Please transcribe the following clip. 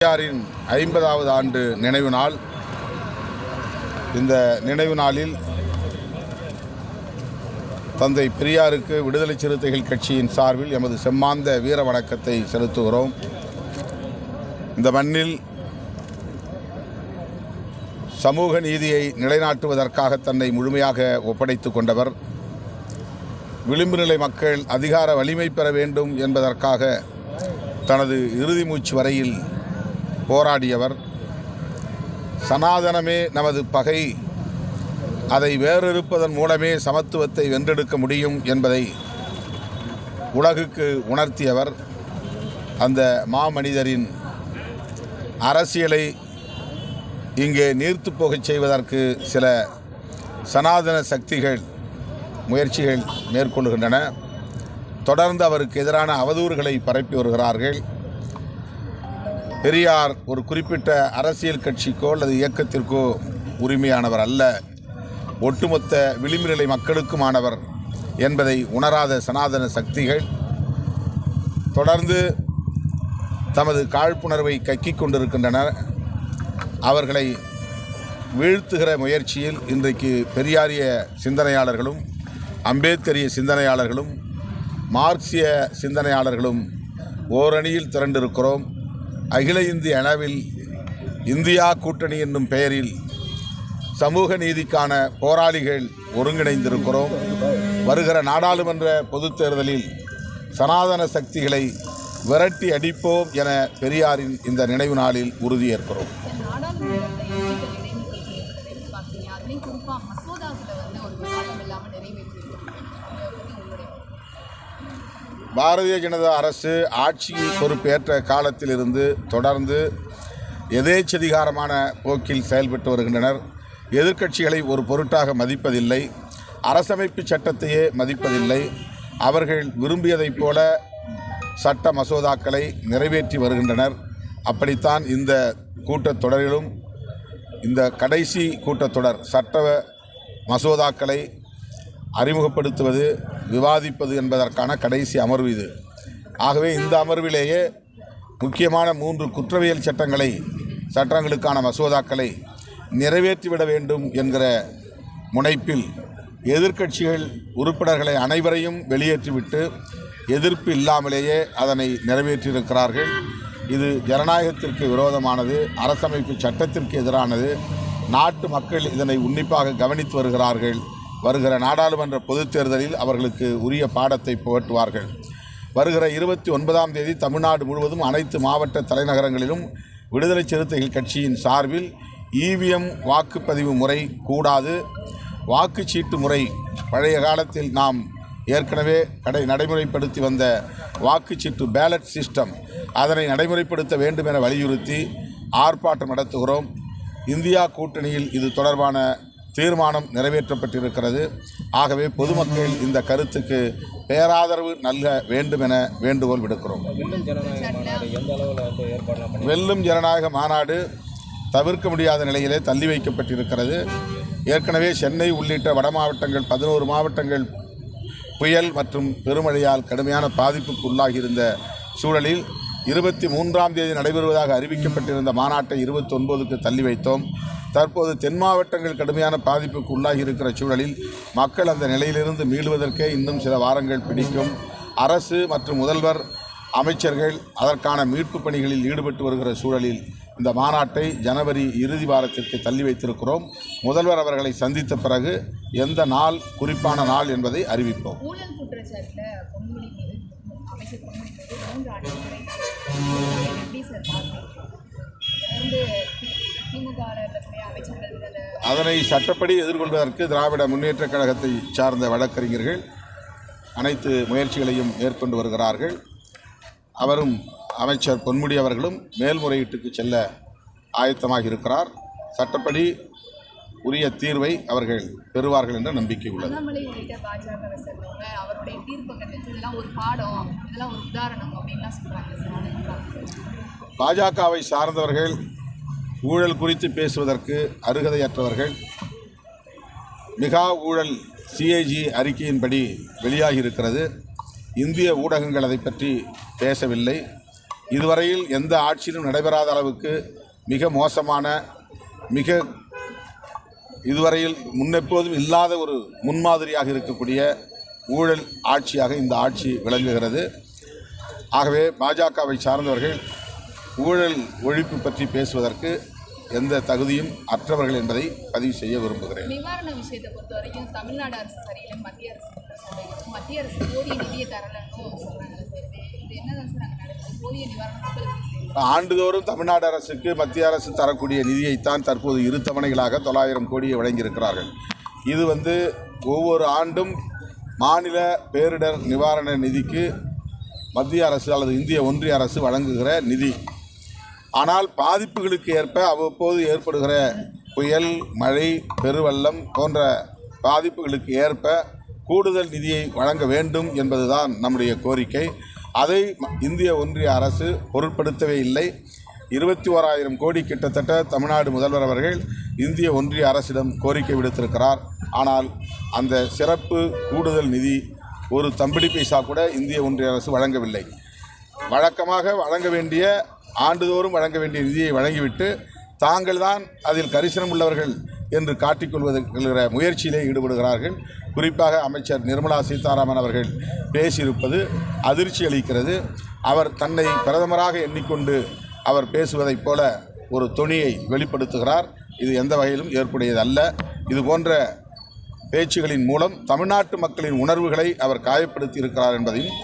பெரியாரின் 50வது ஆண்டு நினைவு நாள். இந்த நினைவு நாளில் தந்தை பெரியாருக்கு விடுதலை சிறுத்தைகள் கட்சியின் சார்பில் எமது செம்மாந்த வீர வணக்கத்தை செலுத்துகிறோம். இந்த மண்ணில் சமூக நீதியை நிலைநாட்டுவதற்காக தன்னை முழுமையாக ஒப்படைத்து கொண்டவர். விளிம்பு நிலை மக்கள் அதிகார வலிமை பெற வேண்டும் என்பதற்காக தனது இறுதி மூச்சு வரையில் போராடியவர். சனாதனமே நமது பகை, அதை வேறறுப்பதன் மூலமே சமத்துவத்தை வென்றெடுக்க முடியும் என்பதை உலகுக்கு உணர்த்தியவர். அந்த மாமனிதரின் அரசியலை இங்கே நீர்த்து போகச் செய்வதற்கு சில சனாதன சக்திகள் முயற்சிகள் மேற்கொள்கின்றன. தொடர்ந்து அவருக்கு எதிரான அவதூறுகளை பரப்பி வருகிறார்கள். பெரியார் ஒரு குறிப்பிட்ட அரசியல் கட்சிக்கோ அல்லது இயக்கத்திற்கோ உரிமையானவர் அல்ல, ஒட்டுமொத்த விளிம்பு நிலை மக்களுக்குமானவர் என்பதை உணராத சனாதன சக்திகள் தொடர்ந்து தமது காழ்ப்புணர்வை கக்கிக் கொண்டிருக்கின்றனர். அவர்களை வீழ்த்துகிற முயற்சியில் இன்றைக்கு பெரியாரிய சிந்தனையாளர்களும் அம்பேத்கரிய சிந்தனையாளர்களும் மார்க்சிய சிந்தனையாளர்களும் ஓரணியில் திரண்டிருக்கிறோம். அகில இந்திய அளவில் இந்தியா கூட்டணி என்னும் பெயரில் சமூக நீதிக்கான போராளிகள் ஒருங்கிணைந்திருக்கிறோம். வருகிற நாடாளுமன்ற பொதுத் தேர்தலில் சனாதன சக்திகளை விரட்டி அடிப்போம் என பெரியாரின் இந்த நினைவு நாளில் உறுதியேற்கிறோம். பாரதிய ஜனதா அரசு ஆட்சி பொறுப்பேற்ற காலத்திலிருந்து தொடர்ந்து எதேச்சதிகாரமான போக்கில் செயல்பட்டு வருகின்றனர். எதிர்க்கட்சிகளை ஒரு பொருட்டாக மதிப்பதில்லை, அரசமைப்பு சட்டத்தையே மதிப்பதில்லை. அவர்கள் விரும்பியதைப் போல சட்ட மசோதாக்களை நிறைவேற்றி வருகின்றனர். அப்படித்தான் இந்த கூட்டத்தொடரிலும், இந்த கடைசி கூட்டத்தொடர் சட்ட மசோதாக்களை அறிமுகப்படுத்துவது, விவாதிப்பது என்பதற்கான கடைசி அமர்வு இது. ஆகவே இந்த அமர்விலேயே முக்கியமான 3 குற்றவியல் சட்டங்களுக்கான மசோதாக்களை நிறைவேற்றிவிட வேண்டும் என்கிற முனைப்பில் எதிர்க்கட்சிகள் உறுப்பினர்களை அனைவரையும் வெளியேற்றிவிட்டு எதிர்ப்பு இல்லாமலேயே அதனை நிறைவேற்றியிருக்கிறார்கள். இது ஜனநாயகத்திற்கு விரோதமானது, அரசமைப்பு சட்டத்திற்கு எதிரானது. நாட்டு மக்கள் இதனை உன்னிப்பாக கவனித்து வருகிறார்கள். வருகிற நாடாளுமன்ற பொதுத் தேர்தலில் அவர்களுக்கு உரிய பாடத்தை புகட்டுவார்கள். வருகிற 29ஆம் தேதி தமிழ்நாடு முழுவதும் அனைத்து மாவட்ட தலைநகரங்களிலும் விடுதலை சிறுத்தைகள் கட்சியின் சார்பில் EVM வாக்குப்பதிவு முறை கூடாது, வாக்குச்சீட்டு முறை பழைய காலத்தில் நாம் ஏற்கனவே நடைமுறைப்படுத்தி வந்த வாக்குச்சீட்டு பேலட் சிஸ்டம், அதனை நடைமுறைப்படுத்த வேண்டும் என வலியுறுத்தி ஆர்ப்பாட்டம் நடத்துகிறோம். இந்தியா கூட்டணியில் இது தொடர்பான தீர்மானம் நிறைவேற்றப்பட்டிருக்கிறது. ஆகவே பொதுமக்கள் இந்த கருத்துக்கு பேராதரவு நல்க வேண்டும் என வேண்டுகோள் விடுக்கிறோம். வெல்லும் ஜனநாயக மாநாடு தவிர்க்க முடியாத நிலையிலே தள்ளி வைக்கப்பட்டிருக்கிறது. ஏற்கனவே சென்னை உள்ளிட்ட வட மாவட்டங்கள் 11 மாவட்டங்கள் புயல் மற்றும் பெருமழையால் கடுமையான பாதிப்புக்கு உள்ளாகியிருந்த சூழலில் 23ஆம் தேதி நடைபெறுவதாக அறிவிக்கப்பட்டிருந்த மாநாட்டை 29க்கு தள்ளி வைத்தோம். தற்போது தென் மாவட்டங்கள் கடுமையான பாதிப்புக்கு உள்ளாகி இருக்கிற சூழலில் மக்கள் அந்த நிலையிலிருந்து மீளுவதற்கே இன்னும் சில வாரங்கள் பிடிக்கும். அரசு மற்றும் முதல்வர், அமைச்சர்கள் அதற்கான மீட்பு பணிகளில் ஈடுபட்டு வருகிற சூழலில் இந்த மாநாட்டை ஜனவரி இறுதி வாரத்திற்கு தள்ளி வைத்திருக்கிறோம். முதல்வர் அவர்களை சந்தித்த பிறகு எந்த நாள், குறிப்பான நாள் என்பதை அறிவிப்போம். அதனை சட்டப்படி எதிர்கொள்வதற்கு திராவிட முன்னேற்றக் கழகத்தை சார்ந்த வழக்கறிஞர்கள் அனைத்து முயற்சிகளையும் மேற்கொண்டு வருகிறார்கள். அவரும் அமைச்சர் பொன்முடி அவர்களும் மேல்முறையீட்டுக்கு செல்ல ஆயத்தமாக இருக்கிறார். சட்டப்படி உரிய தீர்வை அவர்கள் பெறுவார்கள் என்ற நம்பிக்கை உள்ளது. பாஜகவை சார்ந்தவர்கள் ஊழல் குறித்து பேசுவதற்கு அருகதையற்றவர்கள். மிகா ஊழல் CAG அறிக்கையின்படி வெளியாகி இருக்கிறது. இந்திய ஊடகங்கள் அதை பற்றி பேசவில்லை. இதுவரையில் எந்த ஆட்சியிலும் நடைபெறாத அளவுக்கு மிக மோசமான, இதுவரையில் முன்னெப்போதும் இல்லாத ஒரு முன்மாதிரியாக இருக்கக்கூடிய ஊழல் ஆட்சியாக இந்த ஆட்சி விளங்குகிறது. ஆகவே பாஜகவை சார்ந்தவர்கள் ஊழல் ஒழிப்பு பற்றி பேசுவதற்கு எந்த தகுதியும் அற்றவர்கள் என்பதை பதிவு செய்ய விரும்புகிறேன். நிவாரண விஷயத்தை பொறுத்த வரைக்கும் தமிழ்நாடு அரசு சரியில்லை, மத்திய அரசு போதிய நிதியை தரலன்னு சொல்றாங்க. இது என்னதான் சார் அங்கே நடக்குது? போதிய நிவாரணம் ஆண்டுதோறும் தமிழ்நாடு அரசுக்கு மத்திய அரசு தரக்கூடிய நிதியைத்தான் தற்போது 2 தவணைகளாக 900 கோடியை வழங்கியிருக்கிறார்கள். இது ஒவ்வொரு ஆண்டும் மாநில பேரிடர் நிவாரண நிதிக்கு மத்திய அரசு அல்லது இந்திய ஒன்றிய அரசு வழங்குகிற நிதி. ஆனால் பாதிப்புகளுக்கு ஏற்ப அவ்வப்போது ஏற்படுகிற புயல், மழை, பெருவெள்ளம் போன்ற பாதிப்புகளுக்கு ஏற்ப கூடுதல் நிதியை வழங்க வேண்டும் என்பதுதான் நம்முடைய கோரிக்கை. அதை இந்திய ஒன்றிய அரசு பொருட்படுத்தவே இல்லை. 21,000 கோடி கிட்டத்தட்ட தமிழ்நாடு முதல்வர் அவர்கள் இந்திய ஒன்றிய அரசிடம் கோரிக்கை விடுத்திருக்கிறார். ஆனால் அந்த சிறப்பு கூடுதல் நிதி ஒரு தம்பிடி பைசா கூட இந்திய ஒன்றிய அரசு வழங்கவில்லை. வழக்கமாக ஆண்டுதோறும் வழங்க வேண்டிய நிதியை வழங்கிவிட்டு தாங்கள் தான் அதில் கரிசனம் உள்ளவர்கள் என்று காட்டிக்கொள்வதற்கிற முயற்சியிலே ஈடுபடுகிறார்கள். குறிப்பாக அமைச்சர் நிர்மலா சீதாராமன் அவர்கள் பேசியிருப்பது அதிர்ச்சி அளிக்கிறது. அவர் தன்னை பிரதமராக எண்ணிக்கொண்டு அவர் பேசுவதைப் போல ஒரு தொனியை வெளிப்படுத்துகிறார். இது எந்த வகையிலும் ஏற்புடையதல்ல. இது போன்ற பேச்சுகளின் மூலம் தமிழ்நாட்டு மக்களின் உணர்வுகளை அவர் காயப்படுத்தி இருக்கிறார் என்பதையும்